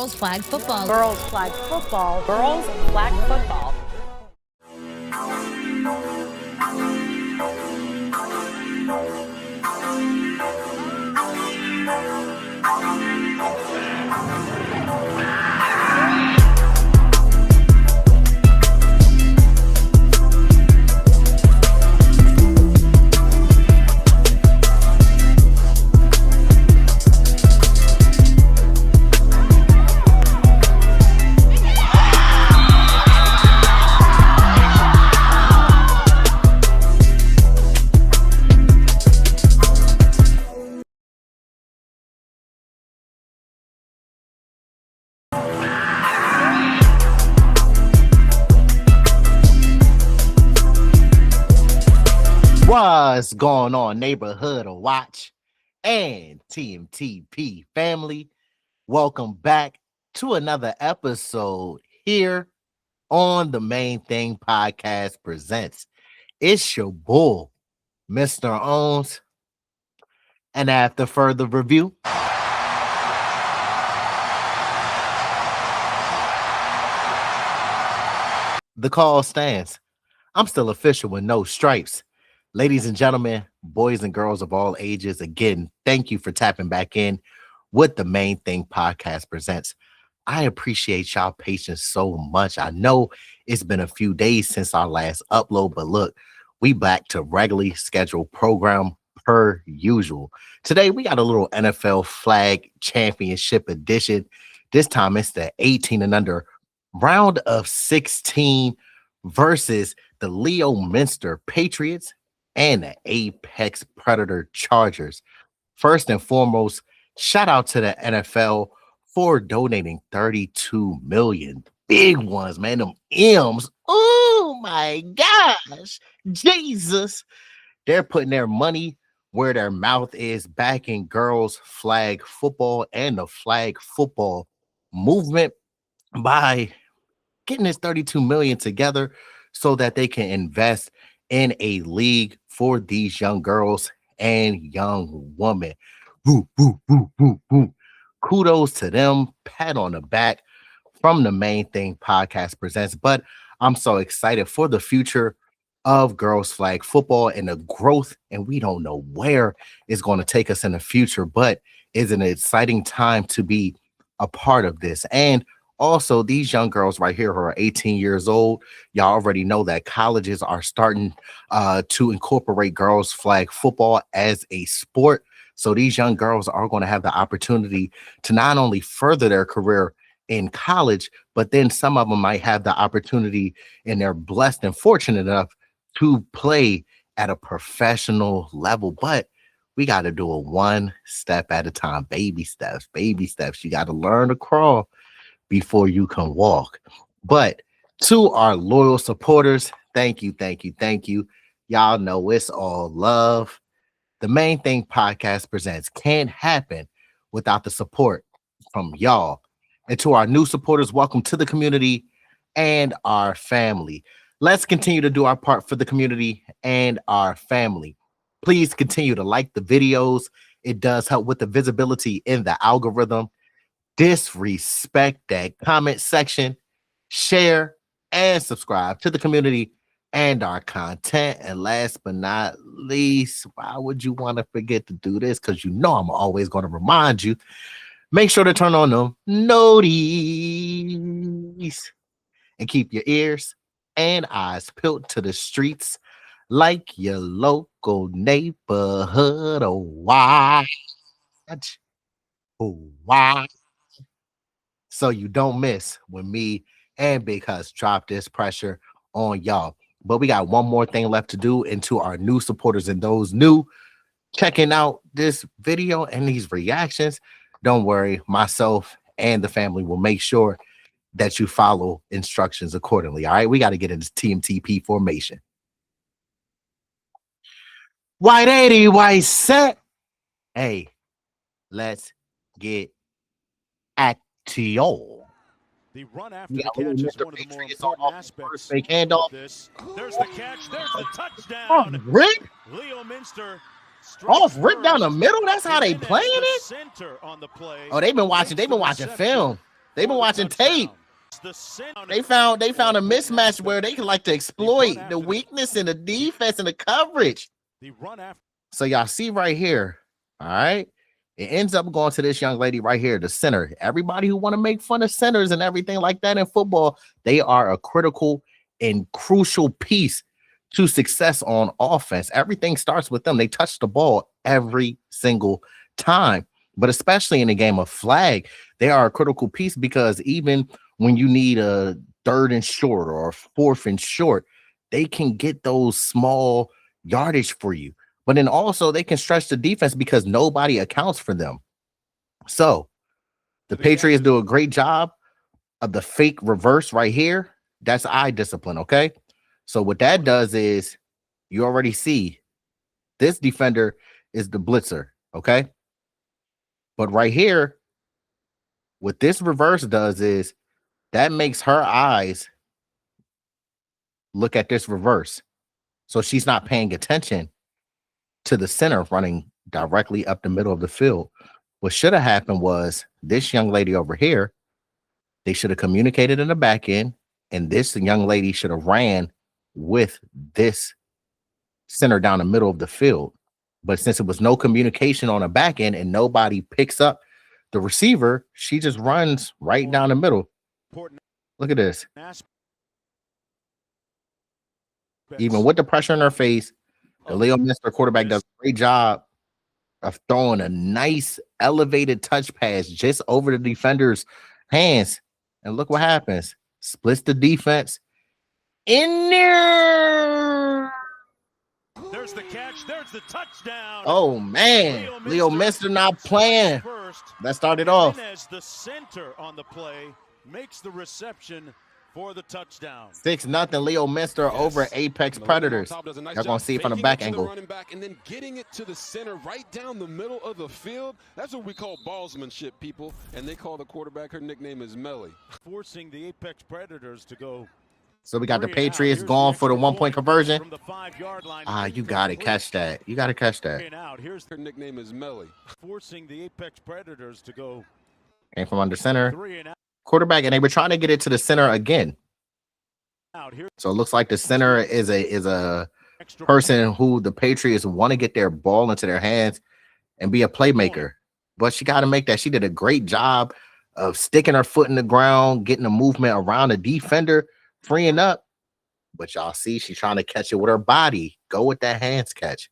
girls flag football. Girls flag football. Girls flag football. What's going on, neighborhood of watch and TMTP family? Welcome back to another episode here on the Main Thing Podcast Presents. It's your boy, Mr. Owens. And after further review, the call stands. I'm still official with no stripes. Ladies and gentlemen, boys and girls of all ages, again, thank you for tapping back in with the Main Thing Podcast Presents. I appreciate y'all patience so much. I know it's been a few days since our last upload, but look, we back to regularly scheduled program per usual. Today, we got a little NFL Flag Championship edition. This time, it's the 18 and under round of 16 versus the Leominster Patriots and the Apex Predator Chargers. First and foremost, shout out to the NFL for donating 32 million. Big ones, man. Them M's. Oh my gosh. Jesus. They're putting their money where their mouth is, backing girls flag football and the flag football movement by getting this 32 million together so that they can invest in a league for these young girls and young women. Woo, woo, woo, woo, woo. Kudos to them. Pat on the back from the Main Thing Podcast Presents. But I'm so excited for the future of girls flag football and the growth. And we don't know where it's going to take us in the future, but it's an exciting time to be a part of this. And also, these young girls right here who are 18 years old, y'all already know that colleges are starting to incorporate girls flag football as a sport. So these young girls are going to have the opportunity to not only further their career in college, but then some of them might have the opportunity, and they're blessed and fortunate enough to play at a professional level. But we got to do it one step at a time. Baby steps, baby steps. You got to learn to crawl before you can walk. But to our loyal supporters, thank you, thank you, thank you. Y'all know it's all love. The Main Thing Podcast Presents can't happen without the support from y'all. And to our new supporters, welcome to the community and our family. Let's continue to do our part for the community and our family. Please continue to like the videos. It does help with the visibility in the algorithm. Disrespect that comment section, share and subscribe to the community and our content. And last but not least, why would you want to forget to do this? Because you know I'm always going to remind you. Make sure to turn on them noties and keep your ears and eyes peeled to the streets like your local neighborhood watch. Watch. So you don't miss when me and Big Hus drop this pressure on y'all. But we got one more thing left to do. And to our new supporters and those new checking out this video and these reactions, don't worry, myself and the family will make sure that you follow instructions accordingly. All right, we got to get into TMTP formation. White 80, white set. Hey, let's get active. The run after the catch is one of the more important aspects fake handoff. of this. There's the catch. There's the touchdown. Off rip. Leominster. Off rip down the middle. That's how they playing it. Center on the play. Oh, they've been watching. They've been watching film. They've been watching tape. They found a mismatch where they can like to exploit the weakness in the defense and the coverage. So y'all see right here, all right? It ends up going to this young lady right here, the center. Everybody who want to make fun of centers and everything like that in football, they are a critical and crucial piece to success on offense. Everything starts with them. They touch the ball every single time, but especially in the game of flag, they are a critical piece because even when you need a 3rd and short or a 4th and short, they can get those small yardage for you. But then also they can stretch the defense because nobody accounts for them. So the Patriots do a great job of the fake reverse right here. That's eye discipline, okay? So what that does is you already see this defender is the blitzer, okay? But right here, what this reverse does is that makes her eyes look at this reverse. So she's not paying attention to the center running directly up the middle of the field. What should have happened was this young lady over here, they should have communicated in the back end, and this young lady should have ran with this center down the middle of the field. But since it was no communication on the back end and nobody picks up the receiver, she just runs right down the middle. Look at this. Even with the pressure in her face, the Leominster quarterback does a great job of throwing a nice elevated touch pass just over the defender's hands. And look what happens. Splits the defense in there. There's the catch. There's the touchdown. Oh, man. Leominster not playing. That started off. As the center on the play makes the reception for the touchdown. 6-0 Leominster over Apex Predators. Y'all gonna see it from the back angle. Running back and then getting it to the center right down the middle of the field. That's what we call ballsmanship, people. And they call the quarterback, her nickname is Melly. Forcing the Apex Predators to go. So we got the Patriots going for the 1-point conversion. You gotta catch that. You gotta catch that. Here's her nickname is Melly. Forcing the Apex Predators to go. Came from under center. Quarterback, and they were trying to get it to the center again. So it looks like the center is a person who the Patriots want to get their ball into their hands and be a playmaker. But she got to make that. She did a great job of sticking her foot in the ground, getting the movement around the defender, freeing up. But y'all see, she's trying to catch it with her body. Go with that hands catch.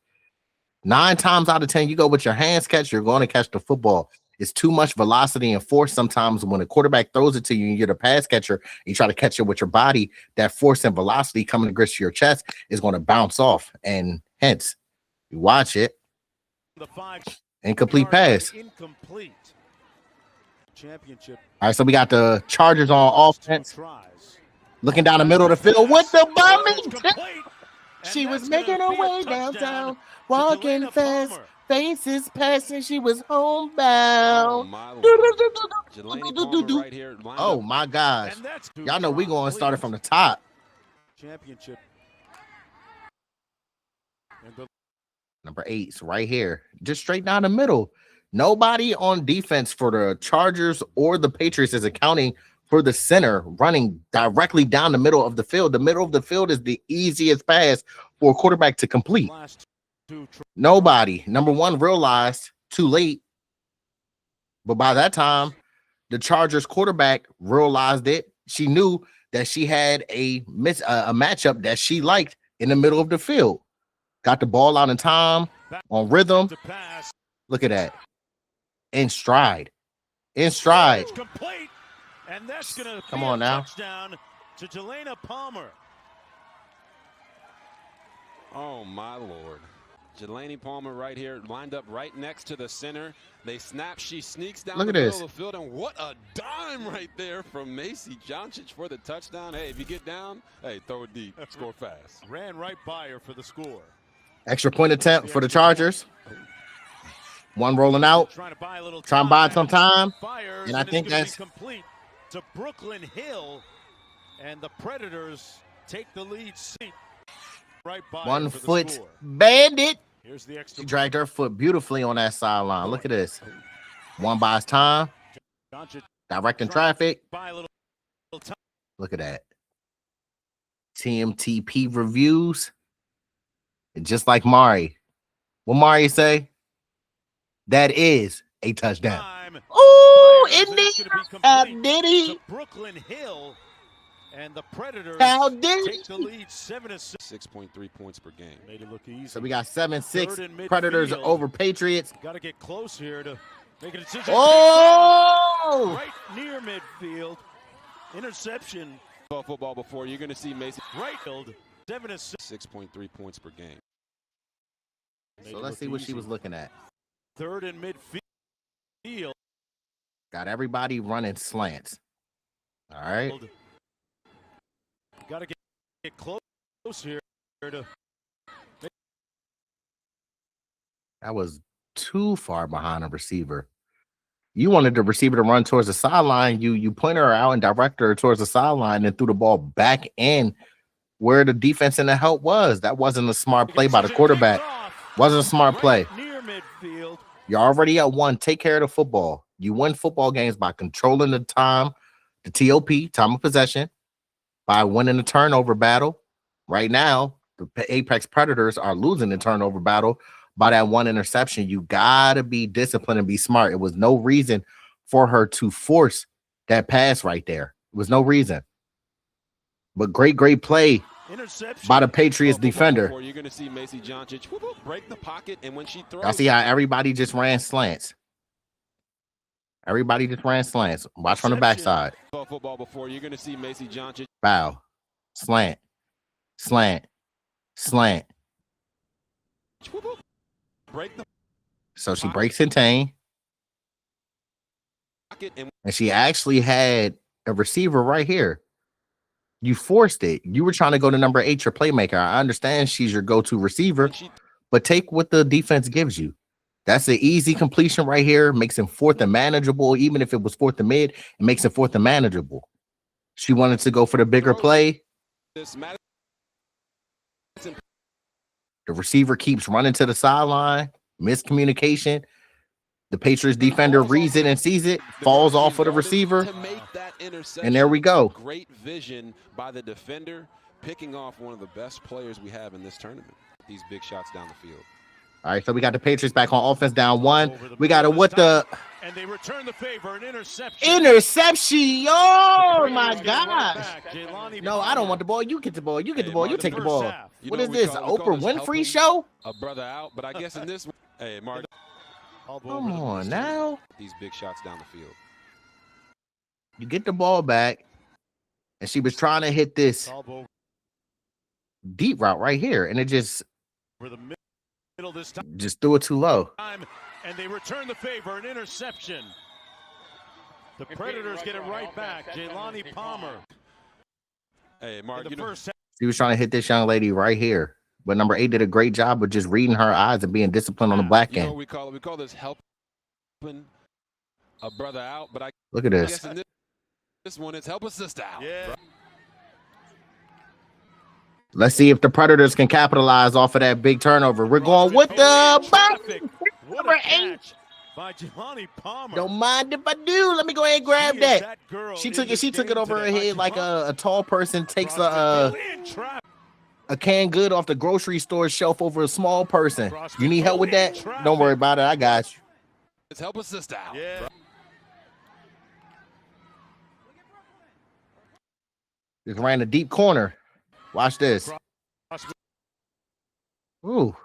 9 times out of 10, you go with your hands catch, you're going to catch the football. It's too much velocity and force sometimes when a quarterback throws it to you and you're the pass catcher and you try to catch it with your body, that force and velocity coming against your chest is going to bounce off. And hence, you watch it. Incomplete pass. Incomplete. Championship. All right, so we got the Chargers on offense. Looking down the middle of the field with the bombing. She was making her way downtown, walking fast. Faces passing, she was homebound. Oh my gosh. Y'all know we going to start it from the top. Championship. Number 8's right here. Just straight down the middle. Nobody on defense for the Chargers or the Patriots is accounting for the center running directly down the middle of the field. The middle of the field is the easiest pass for a quarterback to complete. Nobody, number one, realized too late. But by that time, the Chargers quarterback realized it. She knew that she had a matchup that she liked in the middle of the field. Got the ball out in time, on rhythm. Look at that. In stride. In stride. And that's gonna come on now. Touchdown to Jelena Palmer. Oh my Lord. Jelena Palmer right here, lined up right next to the center. They snap, she sneaks down the middle of the field, and what a dime right there from Macy Joncic for the touchdown. Hey, if you get down, hey, throw it deep, score fast. Ran right by her for the score. Extra point attempt for the Chargers. One rolling out, trying to buy some time, and I think that's complete to Brooklyn Hill, and the Predators take the lead seat. Right by 1 foot bandit. Here's the extra. She dragged her foot beautifully on that sideline. Look at this. One buys time. Directing traffic. Buy a little time. Look at that. TMTP reviews. And just like Mari. What Mari say? That is a touchdown. Oh, in there. How did he? Brooklyn Hill and the Predators take the lead 7-6. 6.3 points per game. Made it look easy. So we got 7-6 Predators over Patriots. Got to get close here to make a decision. Oh! Right near midfield. Interception. Football before you're going to see Macy. Right field. 7-6. 6.3 points per game. So let's see what she was looking at. Third and midfield. Got everybody running slants. All right. Got to get close here to. That was too far behind a receiver. You wanted the receiver to run towards the sideline. You pointed her out and directed her towards the sideline and threw the ball back in where the defense and the help was. That wasn't a smart play by the quarterback. Wasn't a smart play. Near midfield. You're already at one. Take care of the football. You win football games by controlling the time, the TOP, time of possession, by winning the turnover battle. Right now, the Apex Predators are losing the turnover battle by that one interception. You got to be disciplined and be smart. It was no reason for her to force that pass right there. It was no reason. But great play by the Patriots defender. You're going to see Macy Joncic break the pocket, and when she throws, I see how everybody just ran slants. Everybody just ran slants. Watch from the backside. Football before you're going to see Macy Joncic. Bow, slant, slant, slant. Break the. So she breaks in tane, and she actually had a receiver right here. You forced it. You were trying to go to number 8, your playmaker. I understand she's your go-to receiver, but take what the defense gives you. That's an easy completion right here. Makes him fourth and manageable. Even if it was fourth and mid, it makes him fourth and manageable. She wanted to go for the bigger play. The receiver keeps running to the sideline. Miscommunication. The Patriots defender reads it and sees it, falls off of the receiver, and there we go. Great vision by the defender, picking off one of the best players we have in this tournament. These big shots down the field. All right, so we got the Patriots back on offense, down 1. We got and they return the favor, an interception. Interception! Oh my gosh! No, I don't want the ball. You get the ball. You get the ball. You take the ball. What is this? Oprah Winfrey show? A brother out, but I guess in this one, hey, Mark. Come on now. These big shots down the field. You get the ball back, and she was trying to hit this deep route right here, and it just threw it too low. And they return the favor, an interception. The Predators get it right back. Jelani Palmer. Hey, Mark, she was trying to hit this young lady right here. But number 8 did a great job of just reading her eyes and being disciplined on the back end. We call this helping a brother out. But look at this. This one is help a sister out. Yeah. Let's see if the Predators can capitalize off of that big turnover. We're going with the number 8. By Jelani Palmer. Don't mind if I do. Let me go ahead and grab that. She took it over her head like a tall person takes a canned good off the grocery store shelf over a small person. You need help with that? Don't worry about it. I got you. Let's help a sister out. Yeah. Just ran a deep corner. Watch this. Ooh.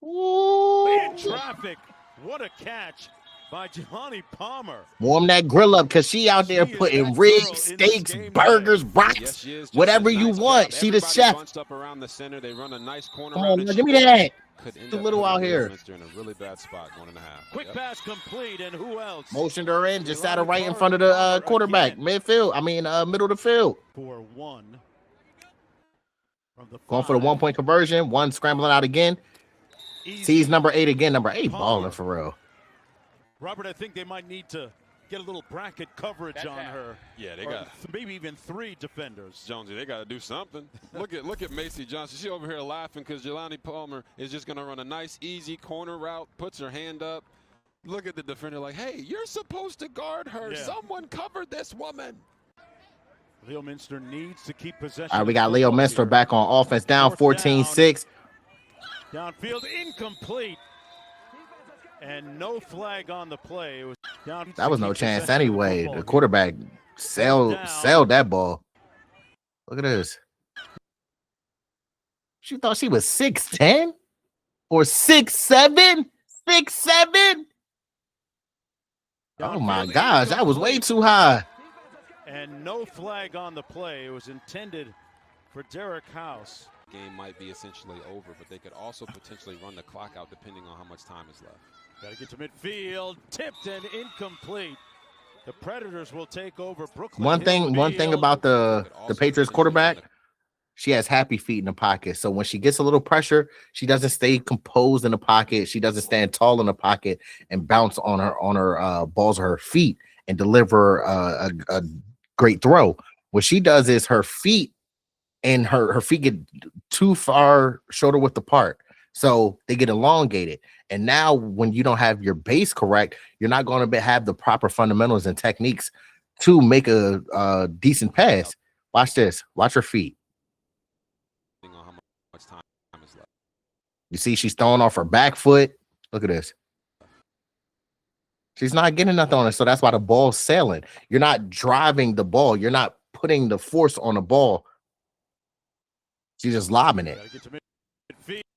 Ooh. In traffic. What a catch by Jelani Palmer. Warm that grill up because she out there putting ribs, steaks, burgers, brats, whatever you want. She the chef. Up around the center. They run a nice corner. Come on, give me that. It's a little out here. In a really bad spot, 1.5. Quick pass complete, and who else? Motioned her in, just sat her right in front of the quarterback, midfield. I mean, middle of the field. For 1. Going for the 1-point conversion. 1 scrambling out again. Sees number 8 again. Number 8 balling for real. Robert, I think they might need to get a little bracket coverage on her. Yeah, they got maybe even 3 defenders. Jonesy, they got to do something. look at Macy Johnson. She over here laughing because Jelani Palmer is just going to run a nice, easy corner route, puts her hand up, Look at the defender like, hey, you're supposed to guard her. Yeah. Someone covered this woman. Leominster needs to keep possession. All right, we got Leominster back on offense, down 14-6. Downfield incomplete. And no flag on the play. It was down. That was no chance anyway. The quarterback sailed that ball. Look at this. She thought she was 6'10" or 6'7"? 6'7"? Oh my gosh, that was way too high. And no flag on the play. It was intended for Derek House. Game might be essentially over, but they could also potentially run the clock out depending on how much time is left. Got to get to midfield. Tipped and incomplete. The Predators will take over Brooklyn. One thing about the Patriots quarterback, she has happy feet in the pocket. So when she gets a little pressure, she doesn't stay composed in the pocket. She doesn't stand tall in the pocket and bounce on her balls of her feet and deliver a great throw. What she does is her feet and her feet get too far shoulder width apart. So they get elongated. And now when you don't have your base correct, you're not going to have the proper fundamentals and techniques to make a decent pass. Watch this. Watch her feet. You see, she's throwing off her back foot. Look at this. She's not getting nothing on it. So that's why the ball's sailing. You're not driving the ball. You're not putting the force on the ball. She's just lobbing it.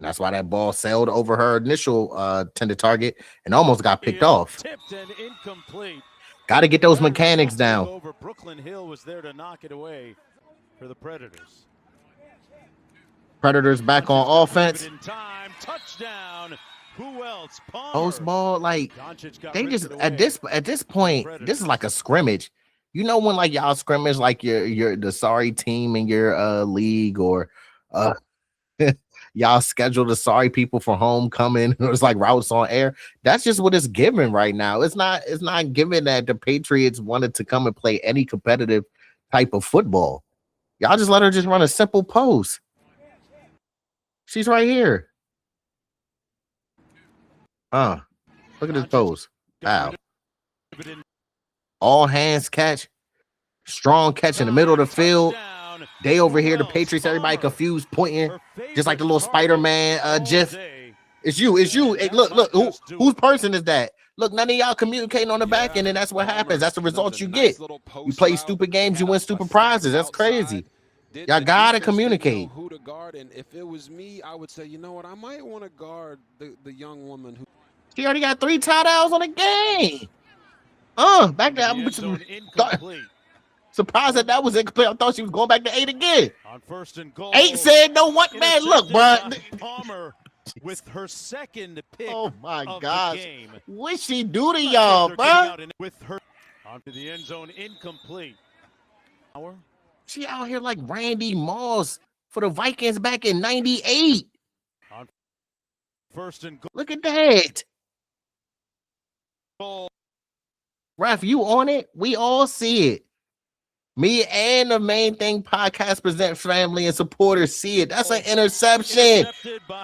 That's why that ball sailed over her initial tended target and almost got picked off. Tipped and incomplete. Got to get those mechanics down. Over Brooklyn Hill was there to knock it away for the Predators. Predators back on offense. In time, touchdown. Who else? Post ball, like they just at this point, this is like a scrimmage. You know when like y'all scrimmage like you're the sorry team in your league or y'all schedule the sorry people for homecoming. It's like routes on air. That's just what it's given right now. It's not given that the Patriots wanted to come and play any competitive type of football. Y'all just let her just run a simple post. She's right here. Look at this pose. Wow. All hands catch. Strong catch in the middle of the field. They over here, the Patriots, everybody confused, pointing, just like the little Spider-Man gif. It's you. Hey, look, whose person is that? Look, none of y'all communicating on the back end, and that's what happens. That's the results you get. You play stupid games, you win stupid prizes. That's crazy. Y'all gotta communicate. Who to guard, and if it was me, I would say, you know what, I might want to guard the young woman who. She already got 3 touchdowns on the game. Back there. I'm surprised that was incomplete. I thought she was going back to 8 again. On first and goal. 8 said, no what, man? Look, bro. Palmer with her second pick. Oh my of gosh. the game. What she do to y'all, bro? With her onto the end zone, incomplete. She out here like Randy Moss for the Vikings back in '98. On first and goal. Look at that. Ref, you on it? We all see it. Me and the Main Thing Podcast Present family and supporters see it. That's an interception.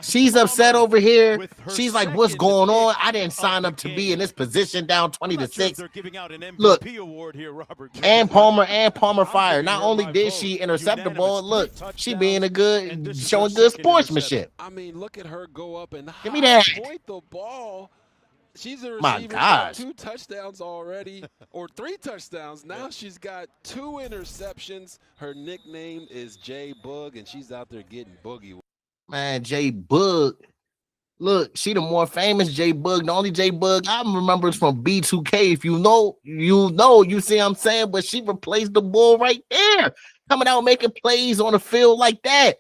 She's upset over here. She's like, what's going on? I didn't sign up to be in this position down 20-6. Look, and Palmer fired. Not only did she intercept the ball, look, she being showing good sportsmanship. I mean, look at her go up and give me that. Point the ball. She's a receiver. My gosh. 2 touchdowns already, or 3 touchdowns. Now she's got 2 interceptions. Her nickname is J Bug, and she's out there getting boogie. Man, J Bug. Look, she the more famous J Bug. The only J Bug I remember is from B2K. If you know, you see what I'm saying? But she replaced the bull right there. Coming out making plays on the field like that.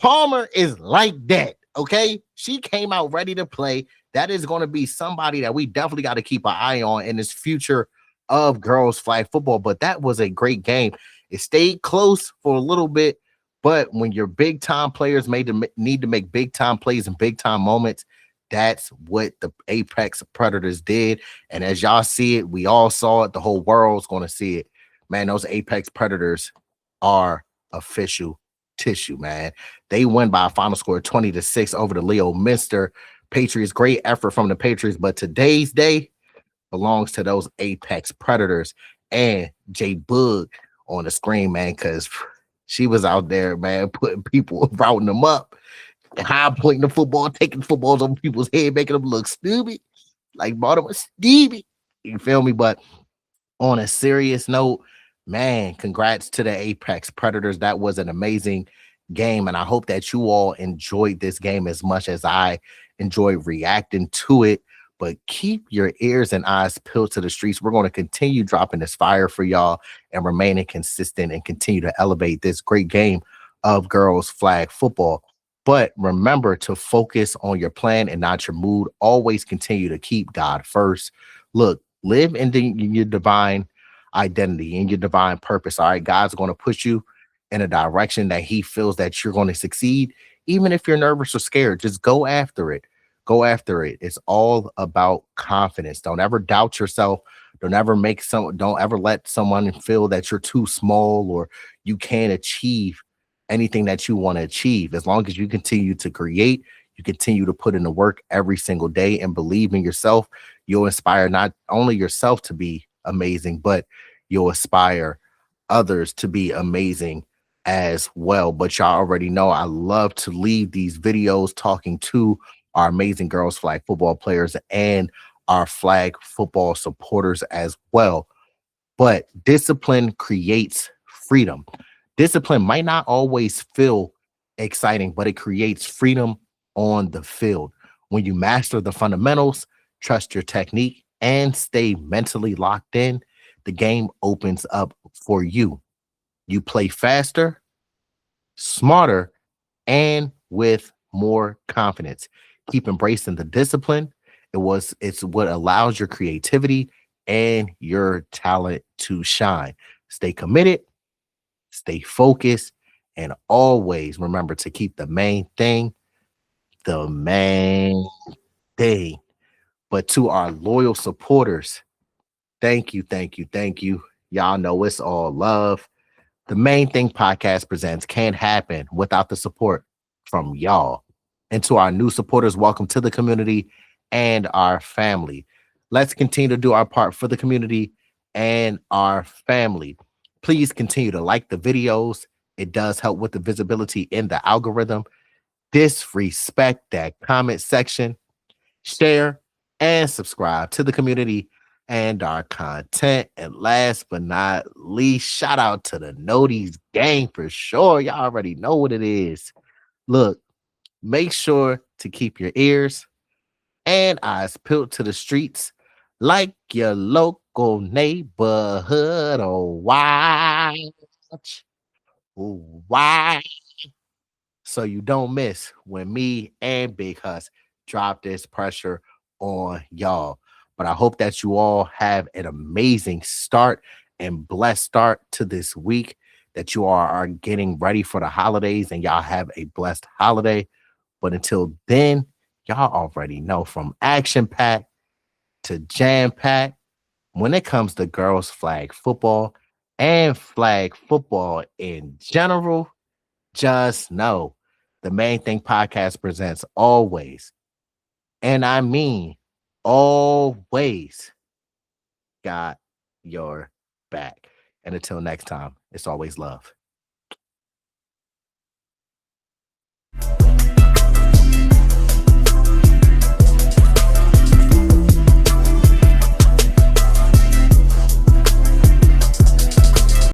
Palmer is like that, okay? She came out ready to play. That is going to be somebody that we definitely got to keep an eye on in this future of girls flag football. But that was a great game. It stayed close for a little bit, but when your big time players need to make big time plays and big time moments, that's what the Apex Predators did. And as y'all see it, we all saw it. The whole world's going to see it. Man, those Apex Predators are official tissue, man. They win by a final score of 20-6 over the Leominster Patriots, great effort from the Patriots, but today's day belongs to those apex predators and Jay Bug on the screen, man, because she was out there, man, putting people, routing them up, high pointing the football, taking footballs over people's head, making them look stupid, like Baltimore Stevie. You feel me? But on a serious note, man, congrats to the Apex Predators. That was an amazing game. And I hope that you all enjoyed this game as much as I enjoyed reacting to it. But keep your ears and eyes peeled to the streets. We're going to continue dropping this fire for y'all and remaining consistent and continue to elevate this great game of girls flag football. But remember to focus on your plan and not your mood. Always continue to keep God first. Look, live in your divine identity, in your divine purpose. All right, God's going to push you in a direction that he feels that you're going to succeed. Even if you're nervous or scared, just go after it. Go after it. It's all about confidence. Don't ever doubt yourself. Don't ever let someone feel that you're too small or you can't achieve anything that you want to achieve. As long as you continue to create, you continue to put in the work every single day and believe in yourself, you'll inspire not only yourself to be amazing, but you'll inspire others to be amazing as well. But y'all already know I love to leave these videos talking to our amazing girls flag football players and our flag football supporters as well. But discipline creates freedom. Discipline might not always feel exciting, but it creates freedom on the field. When you master the fundamentals, trust your technique, and stay mentally locked in, the game opens up for you. You play faster, smarter, and with more confidence. Keep embracing the discipline. It's what allows your creativity and your talent to shine. Stay committed, stay focused, and always remember to keep the main thing the main thing. But to our loyal supporters, thank you, thank you, thank you. Y'all know it's all love. The Main Thing Podcast Presents can't happen without the support from y'all. And to our new supporters, welcome to the community and our family. Let's continue to do our part for the community and our family. Please continue to like the videos. It does help with the visibility in the algorithm. Disrespect that comment section. Share and subscribe to the community and our content. And last but not least, shout out to the Noties gang for sure. Y'all already know what it is. Look, make sure to keep your ears and eyes peeled to the streets like your local neighborhood. Oh, watch so you don't miss when me and Big Hus drop this pressure on y'all. But I hope that you all have an amazing start and blessed start to this week, that you are getting ready for the holidays and y'all have a blessed holiday. But until then, y'all already know, from action pack to jam pack, when it comes to girls flag football and flag football in general, just know the Main Thing Podcast Presents always, and I mean always, got your back. And until next time, it's always love.